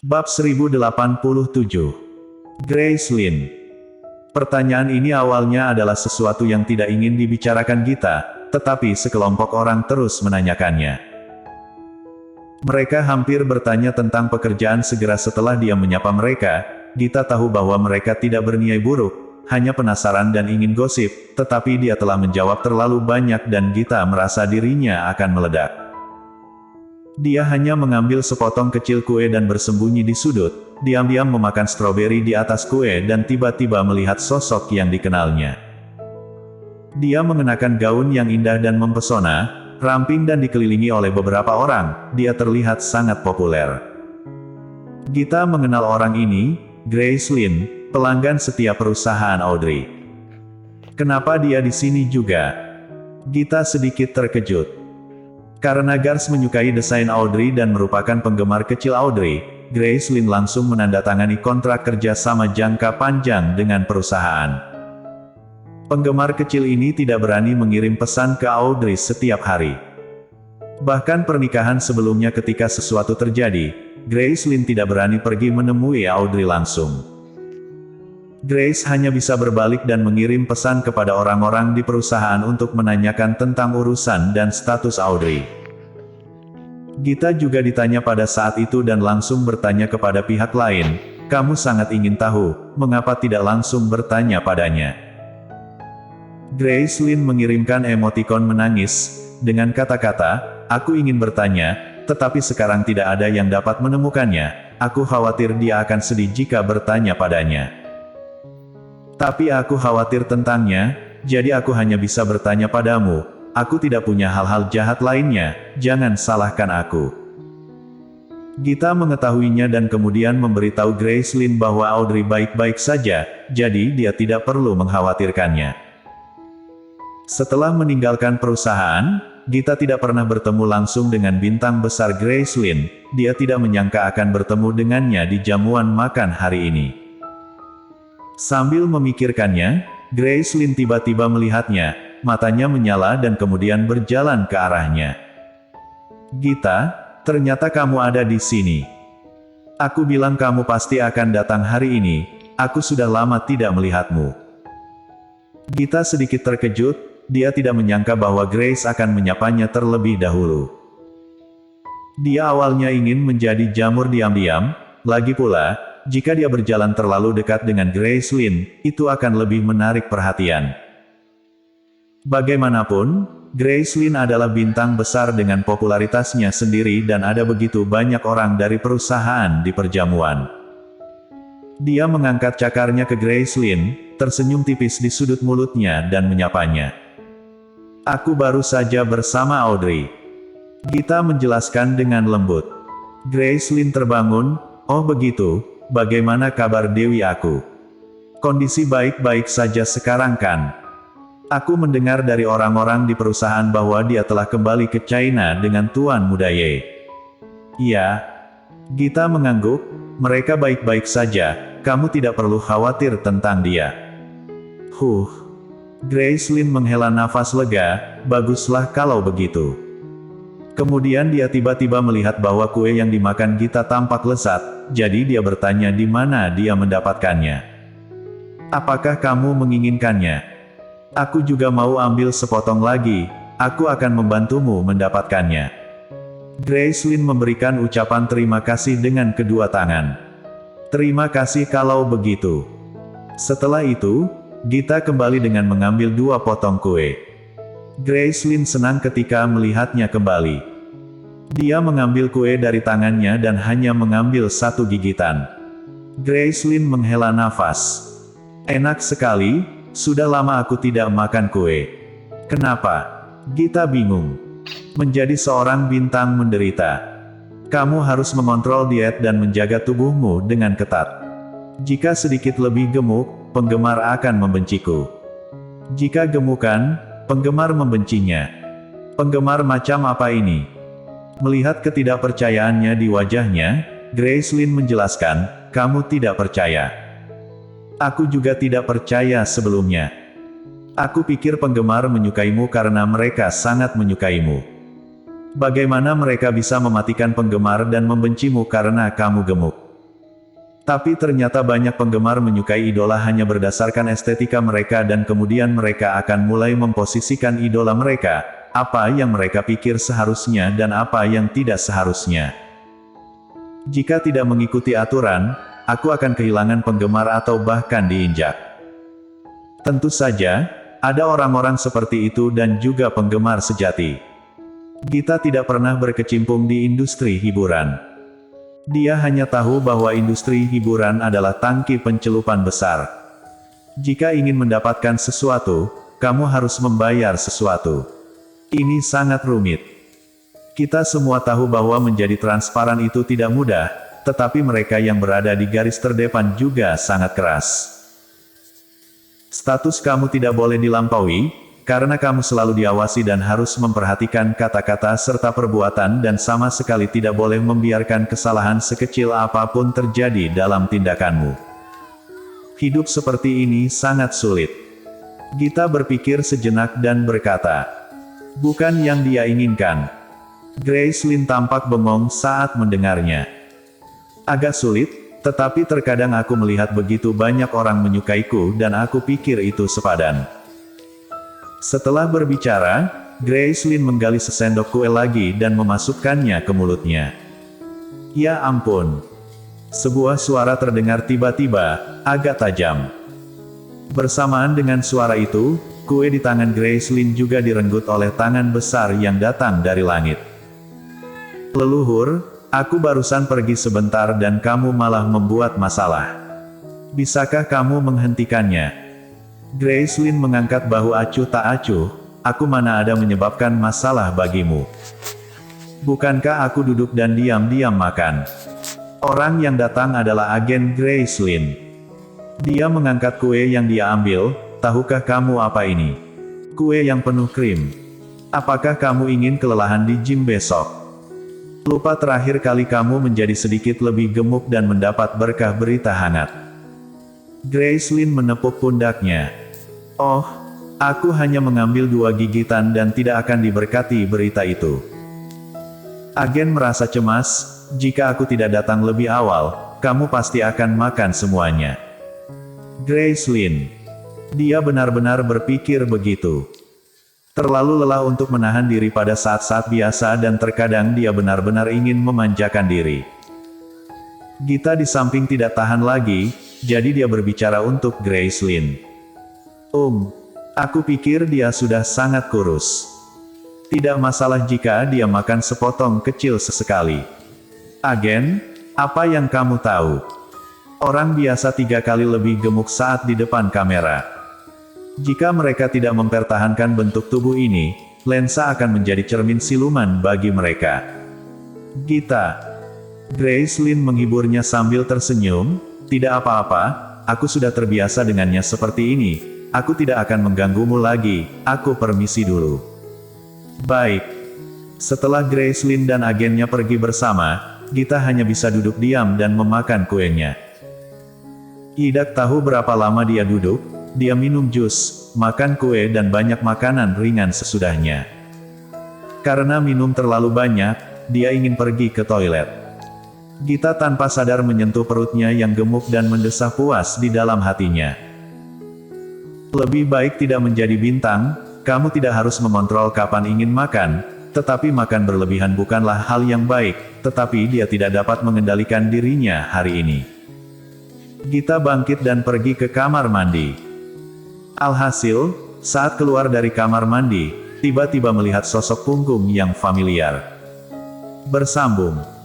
Bab 1087. Gracelyn. Pertanyaan ini awalnya adalah sesuatu yang tidak ingin dibicarakan Gita, tetapi sekelompok orang terus menanyakannya. Mereka hampir bertanya tentang pekerjaan segera setelah dia menyapa mereka. Gita tahu bahwa mereka tidak berniat buruk, hanya penasaran dan ingin gosip, tetapi dia telah menjawab terlalu banyak dan Gita merasa dirinya akan meledak. Dia hanya mengambil sepotong kecil kue dan bersembunyi di sudut, diam-diam memakan stroberi di atas kue dan tiba-tiba melihat sosok yang dikenalnya. Dia mengenakan gaun yang indah dan mempesona, ramping dan dikelilingi oleh beberapa orang. Dia terlihat sangat populer. Gita mengenal orang ini, Gracelyn, pelanggan setiap perusahaan Audrey. Kenapa dia di sini juga? Gita sedikit terkejut. Karena Gars menyukai desain Audrey dan merupakan penggemar kecil Audrey, Gracelyn langsung menandatangani kontrak kerja sama jangka panjang dengan perusahaan. Penggemar kecil ini tidak berani mengirim pesan ke Audrey setiap hari. Bahkan pernikahan sebelumnya ketika sesuatu terjadi, Gracelyn tidak berani pergi menemui Audrey langsung. Grace hanya bisa berbalik dan mengirim pesan kepada orang-orang di perusahaan untuk menanyakan tentang urusan dan status Audrey. Gita juga ditanya pada saat itu dan langsung bertanya kepada pihak lain, "Kamu sangat ingin tahu, mengapa tidak langsung bertanya padanya?" Gracelyn mengirimkan emotikon menangis, dengan kata-kata, "Aku ingin bertanya, tetapi sekarang tidak ada yang dapat menemukannya. Aku khawatir dia akan sedih jika bertanya padanya. Tapi aku khawatir tentangnya, jadi aku hanya bisa bertanya padamu. Aku tidak punya hal-hal jahat lainnya, jangan salahkan aku." Gita mengetahuinya dan kemudian memberitahu Gracelyn bahwa Audrey baik-baik saja, jadi dia tidak perlu mengkhawatirkannya. Setelah meninggalkan perusahaan, Gita tidak pernah bertemu langsung dengan bintang besar Gracelyn. Dia tidak menyangka akan bertemu dengannya di jamuan makan hari ini. Sambil memikirkannya, Gracelyn tiba-tiba melihatnya, matanya menyala dan kemudian berjalan ke arahnya. "Gita, ternyata kamu ada di sini. Aku bilang kamu pasti akan datang hari ini, aku sudah lama tidak melihatmu." Gita sedikit terkejut, dia tidak menyangka bahwa Grace akan menyapanya terlebih dahulu. Dia awalnya ingin menjadi jamur diam-diam, lagi pula, jika dia berjalan terlalu dekat dengan Gracelyn, itu akan lebih menarik perhatian. Bagaimanapun, Gracelyn adalah bintang besar dengan popularitasnya sendiri dan ada begitu banyak orang dari perusahaan di perjamuan. Dia mengangkat cakarnya ke Gracelyn, tersenyum tipis di sudut mulutnya dan menyapanya. "Aku baru saja bersama Audrey," Gita menjelaskan dengan lembut. Gracelyn terbangun, "Oh begitu, bagaimana kabar Dewi aku? Kondisi baik-baik saja sekarang kan? Aku mendengar dari orang-orang di perusahaan bahwa dia telah kembali ke China dengan Tuan Muda Ye." "Iya." Gita mengangguk, "Mereka baik-baik saja, kamu tidak perlu khawatir tentang dia." Gracelyn menghela nafas lega, "Baguslah kalau begitu." Kemudian dia tiba-tiba melihat bahwa kue yang dimakan Gita tampak lezat, jadi dia bertanya di mana dia mendapatkannya. "Apakah kamu menginginkannya? Aku juga mau ambil sepotong lagi, aku akan membantumu mendapatkannya." Gracelyn memberikan ucapan terima kasih dengan kedua tangan. "Terima kasih kalau begitu." Setelah itu, Gita kembali dengan mengambil 2 potong kue. Gracelyn senang ketika melihatnya kembali. Dia mengambil kue dari tangannya dan hanya mengambil 1 gigitan. Gracelyn menghela nafas. "Enak sekali, sudah lama aku tidak makan kue." "Kenapa?" Gita bingung. "Menjadi seorang bintang menderita. Kamu harus mengontrol diet dan menjaga tubuhmu dengan ketat. Jika sedikit lebih gemuk, penggemar akan membenciku. Jika gemukan, penggemar membencinya." "Penggemar macam apa ini?" Melihat ketidakpercayaannya di wajahnya, Gracelyn menjelaskan, "Kamu tidak percaya. Aku juga tidak percaya sebelumnya. Aku pikir penggemar menyukaimu karena mereka sangat menyukaimu. Bagaimana mereka bisa mematikan penggemar dan membencimu karena kamu gemuk? Tapi ternyata banyak penggemar menyukai idola hanya berdasarkan estetika mereka dan kemudian mereka akan mulai memposisikan idola mereka, apa yang mereka pikir seharusnya dan apa yang tidak seharusnya. Jika tidak mengikuti aturan, aku akan kehilangan penggemar atau bahkan diinjak. Tentu saja, ada orang-orang seperti itu dan juga penggemar sejati. Gita tidak pernah berkecimpung di industri hiburan. Dia hanya tahu bahwa industri hiburan adalah tangki pencelupan besar. Jika ingin mendapatkan sesuatu, kamu harus membayar sesuatu. Ini sangat rumit. Kita semua tahu bahwa menjadi transparan itu tidak mudah, tetapi mereka yang berada di garis terdepan juga sangat keras. Status kamu tidak boleh dilampaui, karena kamu selalu diawasi dan harus memperhatikan kata-kata serta perbuatan dan sama sekali tidak boleh membiarkan kesalahan sekecil apapun terjadi dalam tindakanmu. Hidup seperti ini sangat sulit. Gita berpikir sejenak dan berkata, bukan yang dia inginkan. Gracelyn tampak bengong saat mendengarnya. Agak sulit, tetapi terkadang aku melihat begitu banyak orang menyukaiku dan aku pikir itu sepadan. Setelah berbicara, Gracelyn menggali sesendok kue lagi dan memasukkannya ke mulutnya. Ya ampun. Sebuah suara terdengar tiba-tiba, agak tajam. Bersamaan dengan suara itu, kue di tangan Gracelyn juga direnggut oleh tangan besar yang datang dari langit. Leluhur, aku barusan pergi sebentar dan kamu malah membuat masalah. Bisakah kamu menghentikannya? Gracelyn mengangkat bahu acuh tak acuh, aku mana ada menyebabkan masalah bagimu. Bukankah aku duduk dan diam-diam makan? Orang yang datang adalah agen Gracelyn. Dia mengangkat kue yang dia ambil, tahukah kamu apa ini? Kue yang penuh krim. Apakah kamu ingin kelelahan di gym besok? Lupa terakhir kali kamu menjadi sedikit lebih gemuk dan mendapat berkah berita hangat. Gracelyn menepuk pundaknya. Oh, aku hanya mengambil 2 gigitan dan tidak akan diberkati berita itu. Agen merasa cemas, jika aku tidak datang lebih awal, kamu pasti akan makan semuanya. Gracelyn. Dia benar-benar berpikir begitu. Terlalu lelah untuk menahan diri pada saat-saat biasa dan terkadang dia benar-benar ingin memanjakan diri. Gita di samping tidak tahan lagi, jadi dia berbicara untuk Gracelyn. Aku pikir dia sudah sangat kurus. Tidak masalah jika dia makan sepotong kecil sesekali. Agen, apa yang kamu tahu? Orang biasa 3 kali lebih gemuk saat di depan kamera. Jika mereka tidak mempertahankan bentuk tubuh ini, lensa akan menjadi cermin siluman bagi mereka. Gita. Gracelyn menghiburnya sambil tersenyum, tidak apa-apa, aku sudah terbiasa dengannya seperti ini, aku tidak akan mengganggumu lagi, aku permisi dulu. Baik. Setelah Gracelyn dan agennya pergi bersama, Gita hanya bisa duduk diam dan memakan kuenya. Tidak tahu berapa lama dia duduk, dia minum jus, makan kue dan banyak makanan ringan sesudahnya. Karena minum terlalu banyak, dia ingin pergi ke toilet. Gita tanpa sadar menyentuh perutnya yang gemuk dan mendesah puas di dalam hatinya. Lebih baik tidak menjadi bintang, kamu tidak harus mengontrol kapan ingin makan, tetapi makan berlebihan bukanlah hal yang baik, tetapi dia tidak dapat mengendalikan dirinya hari ini. Gita bangkit dan pergi ke kamar mandi. Alhasil, saat keluar dari kamar mandi, tiba-tiba melihat sosok punggung yang familiar. Bersambung.